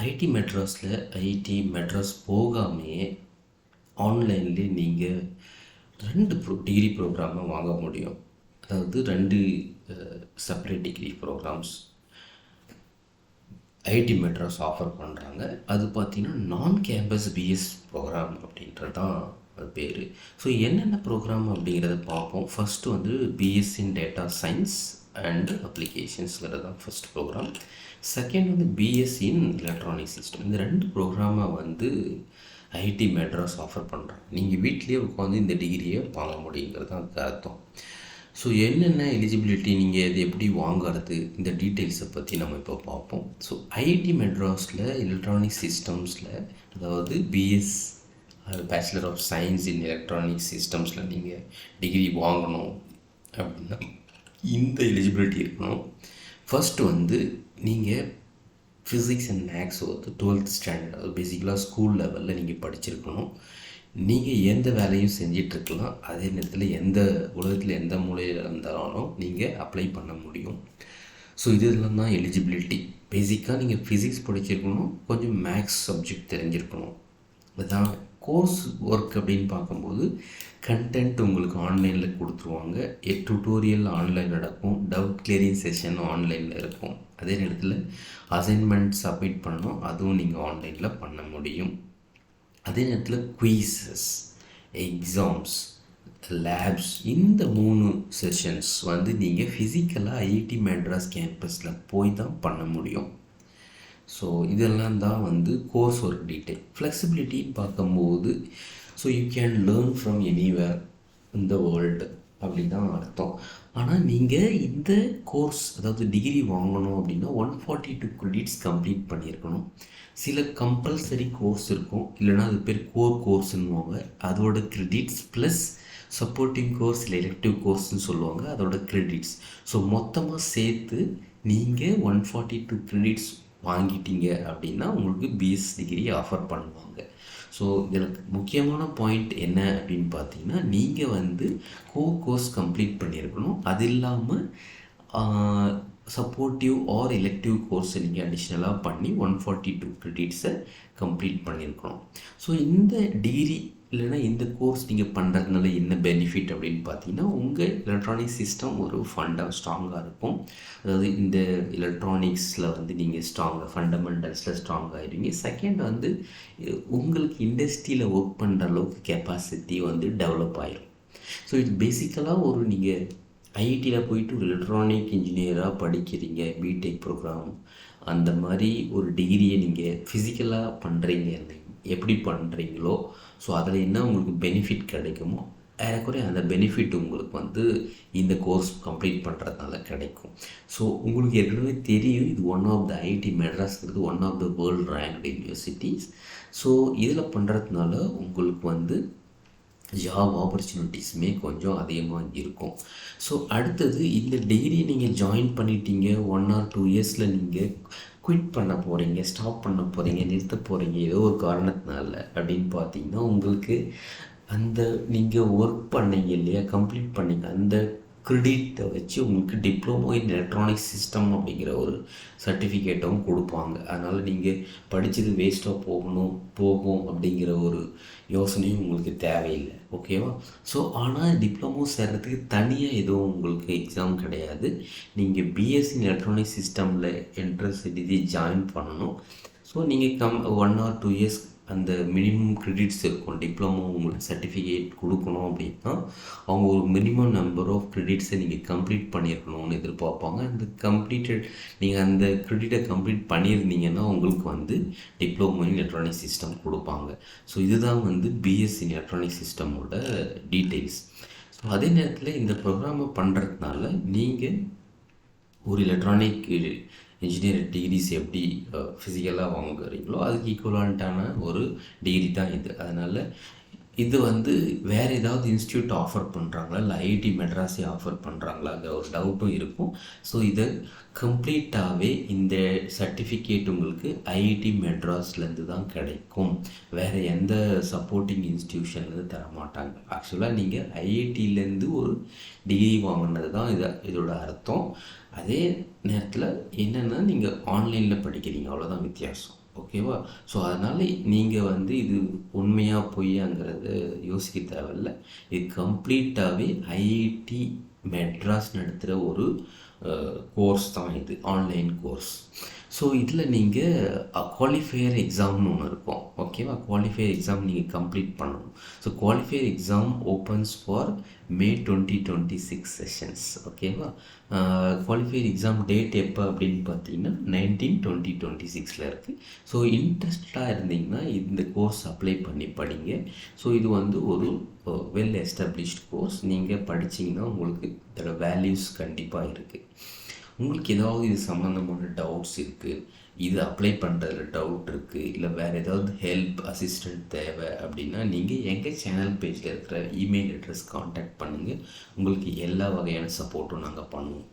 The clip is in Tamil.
ஐடி மெட்ராஸில் ஐடி மெட்ராஸ் போகாமையே ஆன்லைன்லேயே நீங்கள் 2 டிகிரி ப்ரோக்ராமை வாங்க முடியும். அதாவது 2 separate degree programs IT Madras offer பண்ணுறாங்க. அது பார்த்திங்கன்னா நான் கேம்பஸ் பிஎஸ் ப்ரோக்ராம் அப்படின்றது தான் அது பேர். ஸோ என்னென்ன ப்ரோக்ராம் அப்படிங்கிறத பார்ப்போம். ஃபஸ்ட்டு வந்து BSc in data science and அப்ளிகேஷன்ஸ்ங்கிறது தான் ஃபஸ்ட் ப்ரோக்ராம். செகண்ட் வந்து பிஎஸ்சி இன் எலக்ட்ரானிக் சிஸ்டம். இந்த 2 ப்ரோக்ராமை வந்து ஐடி மெட்ராஸ் ஆஃபர் பண்ணுறாங்க. நீங்கள் வீட்டிலேயே உட்காந்து இந்த டிகிரியை வாங்க முடியுங்கிறது தான் அதுக்கு அர்த்தம். ஸோ என்னென்ன எலிஜிபிலிட்டி, நீங்கள் இது எப்படி வாங்கிறது, இந்த டீட்டெயில்ஸை பற்றி நம்ம இப்போ பார்ப்போம். ஸோ ஐடி மெட்ராஸில் எலக்ட்ரானிக் சிஸ்டம்ஸில், அதாவது BS bachelor of science in electronic சிஸ்டம்ஸில் நீங்கள் டிகிரி வாங்கணும் அப்படின்னா இந்த எலிஜிபிலிட்டி இருக்கணும். ஃபஸ்ட்டு வந்து நீங்கள் ஃபிசிக்ஸ் அண்ட் மேக்ஸ் வந்து 12th ஸ்டாண்டர்ட், அது பேசிக்கலாக ஸ்கூல் லெவலில் நீங்கள் படிச்சிருக்கணும். நீங்கள் எந்த வேலையும் செஞ்சிட்ருக்கலாம். அதே நேரத்தில் எந்த உலகத்தில் எந்த மூலையில் இருந்தாலும் நீங்கள் அப்ளை பண்ண முடியும். ஸோ இதெல்லாம் தான் எலிஜிபிலிட்டி. பேசிக்காக நீங்கள் ஃபிசிக்ஸ் படிச்சிருக்கணும், கொஞ்சம் மேக்ஸ் சப்ஜெக்ட் தெரிஞ்சிருக்கணும். அதுதான் கோர்ஸ் ஒர்க் அப்படின்னு பார்க்கும்போது கண்டென்ட் உங்களுக்கு ஆன்லைனில் கொடுத்துருவாங்க. டுட்டோரியல் ஆன்லைன் நடக்கும், டவுட் கிளியரிங் செஷன் ஆன்லைனில் இருக்கும். அதே நேரத்தில் அசைன்மெண்ட் சப்மிட் பண்ணணும், அதுவும் நீங்கள் ஆன்லைனில் பண்ண முடியும். அதே நேரத்தில் குயிசஸ், எக்ஸாம்ஸ், லேப்ஸ், இந்த 3 செஷன்ஸ் வந்து நீங்கள் ஃபிசிக்கலாக ஐடி மெட்ராஸ் கேம்பஸில் போய் தான் பண்ண முடியும். ஸோ இதெல்லாம் தான் வந்து கோர்ஸ் ஒர்க் டீட்டெயில். ஃப்ளெக்சிபிலிட்டின்னு பார்க்கும்போது so you can learn from anywhere in the world அப்படி தான் அர்த்தம். ஆனால் நீங்கள் இந்த கோர்ஸ், அதாவது டிகிரி வாங்கணும் அப்படின்னா 142 கிரெடிட்ஸ் கம்ப்ளீட் பண்ணியிருக்கணும். சில கம்பல்சரி கோர்ஸ் இருக்கும், இல்லைனா அது பேர் கோர் கோர்ஸ்ன்னுவாங்க. அதோட கிரெடிட்ஸ் ப்ளஸ் சப்போர்ட்டிங் கோர்ஸ் இல்லை எலெக்டிவ் கோர்ஸ்ன்னு சொல்லுவாங்க, அதோட கிரெடிட்ஸ். ஸோ மொத்தமாக சேர்த்து நீங்கள் 142 கிரெடிட்ஸ் வாங்கிட்டீங்க அப்படின்னா உங்களுக்கு பிஎஸ் டிகிரி ஆஃபர் பண்ணுவாங்க. ஸோ எனக்கு முக்கியமான பாயிண்ட் என்ன அப்படின்னு பார்த்தீங்கன்னா, நீங்கள் வந்து கோர்ஸ் கம்ப்ளீட் பண்ணியிருக்கணும். அது இல்லாமல் சப்போர்ட்டிவ் ஆர் எலெக்டிவ் கோர்ஸை நீங்கள் அடிஷ்னலாக பண்ணி 142 கிரெடிட்ஸை கம்ப்ளீட் பண்ணியிருக்கணும். ஸோ இந்த டிகிரி இல்லைனா இந்த கோர்ஸ் நீங்கள் பண்ணுறதுனால என்ன பெனிஃபிட் அப்படின்னு பார்த்தீங்கன்னா, உங்கள் எலக்ட்ரானிக் சிஸ்டம் ஒரு ஸ்ட்ராங்காக இருக்கும். அதாவது இந்த எலக்ட்ரானிக்ஸில் வந்து நீங்கள் ஃபண்டமெண்டல்ஸில் ஸ்ட்ராங்காக ஆகிடுவீங்க. செகண்ட் வந்து உங்களுக்கு இண்டஸ்ட்ரியில் ஒர்க் பண்ணுற அளவுக்கு கெப்பாசிட்டி வந்து டெவலப் ஆகிடும். ஸோ இது பேசிக்கலாக ஒரு நீங்கள் ஐடியில் போயிட்டு ஒரு எலக்ட்ரானிக் இன்ஜினியராக படிக்கிறீங்க, பிடெக் ப்ரோக்ராம், அந்த மாதிரி ஒரு டிகிரியை நீங்கள் ஃபிசிக்கலாக பண்ணுறீங்க, எப்படி பண்ணுறீங்களோ ஸோ அதில் என்ன உங்களுக்கு பெனிஃபிட் கிடைக்குமோ ஏறக்குறைய அந்த பெனிஃபிட் உங்களுக்கு வந்து இந்த கோர்ஸ் கம்ப்ளீட் பண்ணுறதுனால கிடைக்கும். ஸோ உங்களுக்கு ஏற்கனவே தெரியும், இது ஒன் ஆஃப் த ஐடி மெட்ராஸ்ங்கிறது one of the world ranked universities. So இதில் பண்ணுறதுனால உங்களுக்கு வந்து ஜாப் ஆப்பர்ச்சுனிட்டிஸுமே கொஞ்சம் அதிகமாக இருக்கும். ஸோ அடுத்தது, இந்த டிகிரி நீங்கள் ஜாயின் பண்ணிட்டீங்க, 1 or 2 இயர்ஸில் நீங்கள் குவிட் பண்ண போகிறீங்க, ஸ்டாப் பண்ண போகிறீங்க, நிறுத்த போகிறீங்க ஏதோ ஒரு காரணத்தினால அப்படின்னு பார்த்தீங்கன்னா, உங்களுக்கு அந்த நீங்கள் ஒர்க் பண்ணீங்க இல்லையா, கம்ப்ளீட் பண்ணீங்க, அந்த கிரெடிட்டை வச்சு உங்களுக்கு டிப்ளமோ இன் எலக்ட்ரானிக் சிஸ்டம் அப்படிங்கிற ஒரு சர்டிஃபிகேட்டும் கொடுப்பாங்க. அதனால் நீங்கள் படித்தது வேஸ்ட்டாக போகும் அப்படிங்கிற ஒரு யோசனையும் உங்களுக்கு தேவையில்லை. ஓகேவா? ஸோ ஆனால் டிப்ளமோ சேர்கிறதுக்கு தனியாக எதுவும் உங்களுக்கு எக்ஸாம் கிடையாது. நீங்கள் பிஎஸ்சி எலக்ட்ரானிக் சிஸ்டமில் என்ட்ரன்ஸ் எழுதி ஜாயின் பண்ணணும். ஸோ நீங்கள் 1 or 2 இயர்ஸ் அந்த மினிமம் கிரெடிட்ஸ் இருக்கும். டிப்ளமோ உங்களுக்கு சர்டிஃபிகேட் கொடுக்கணும் அப்படின்னா அவங்க ஒரு மினிமம் நம்பர் ஆஃப் கிரெடிட்ஸை நீங்கள் கம்ப்ளீட் பண்ணியிருக்கணும்னு எதிர்பார்ப்பாங்க. நீங்கள் அந்த கிரெடிட்டை கம்ப்ளீட் பண்ணியிருந்தீங்கன்னா உங்களுக்கு வந்து டிப்ளமோ இன் எலக்ட்ரானிக் சிஸ்டம் கொடுப்பாங்க. ஸோ இதுதான் வந்து பிஎஸ்சி எலக்ட்ரானிக் சிஸ்டமோட டீட்டெயில்ஸ். ஸோ அதே நேரத்தில் இந்த ப்ரோக்ராமை பண்ணுறதுனால நீங்கள் ஒரு எலக்ட்ரானிக் இன்ஜினியரிங் டிகிரிஸ் எப்படி ஃபிசிக்கலாக வாங்குறீங்களோ அதுக்கு ஈக்குவலண்ட்டான ஒரு டிகிரி தான் இது. அதனால் இது வந்து வேறு ஏதாவது இன்ஸ்டியூட் ஆஃபர் பண்ணுறாங்களா, இல்லை ஐடி மெட்ராஸே ஆஃபர் பண்ணுறாங்களாங்கிற ஒரு டவுட்டும் இருக்கும். ஸோ இதை கம்ப்ளீட்டாகவே இந்த சர்டிஃபிகேட் உங்களுக்கு ஐஐடி மெட்ராஸ்லேருந்து தான் கிடைக்கும். வேறு எந்த சப்போர்ட்டிங் இன்ஸ்டியூஷன்லேருந்து தரமாட்டாங்க. ஆக்சுவலாக நீங்கள் ஐஐடியிலேருந்து ஒரு டிகிரி வாங்கினது தான் இதோட அர்த்தம். அதே நேரத்தில் என்னென்னா நீங்கள் ஆன்லைனில் படிக்கிறீங்க, அவ்வளோதான் வித்தியாசம். ஓகேவா? ஸோ அதனால் நீங்கள் வந்து இது உண்மையாக பொய்யாங்கிறத யோசிக்க தேவையில்ல. இது கம்ப்ளீட்டாகவே ஐஐடி மெட்ராஸ் நடத்துகிற ஒரு கோர்ஸ் தான் இது, ஆன்லைன் கோர்ஸ். ஸோ இதில் நீங்கள் குவாலிஃபையர் எக்ஸாம்னு ஒன்று இருக்கும். ஓகேவா? குவாலிஃபையர் எக்ஸாம் நீங்கள் கம்ப்ளீட் பண்ணணும். So qualifier exam opens for May 2026 sessions. ஓகேவா? குவாலிஃபையர் எக்ஸாம் டேட் எப்போ அப்படின்னு பார்த்தீங்கன்னா 19/20/26 இருக்குது. ஸோ இன்ட்ரெஸ்டாக இருந்தீங்கன்னா இந்த கோர்ஸ் அப்ளை பண்ணி படிங்க. ஸோ இது வந்து ஒரு வெல் எஸ்டாப்ளிஷ்ட் கோர்ஸ். நீங்கள் படிச்சிங்கன்னா உங்களுக்கு இதோட வேல்யூஸ் கண்டிப்பாக இருக்குது. உங்களுக்கு ஏதாவது இது சம்மந்தமான டவுட்ஸ் இருக்குது, இது அப்ளை பண்ணுறதுல டவுட் இருக்குது, இல்லை வேறு ஏதாவது ஹெல்ப் அசிஸ்டண்ட் தேவை அப்படின்னா நீங்கள் எங்கள் சேனல் பேஜில் இருக்கிற இமெயில் அட்ரஸ் காண்டாக்ட் பண்ணுங்கள். உங்களுக்கு எல்லா வகையான சப்போர்ட்டும் நாங்கள் பண்ணுவோம்.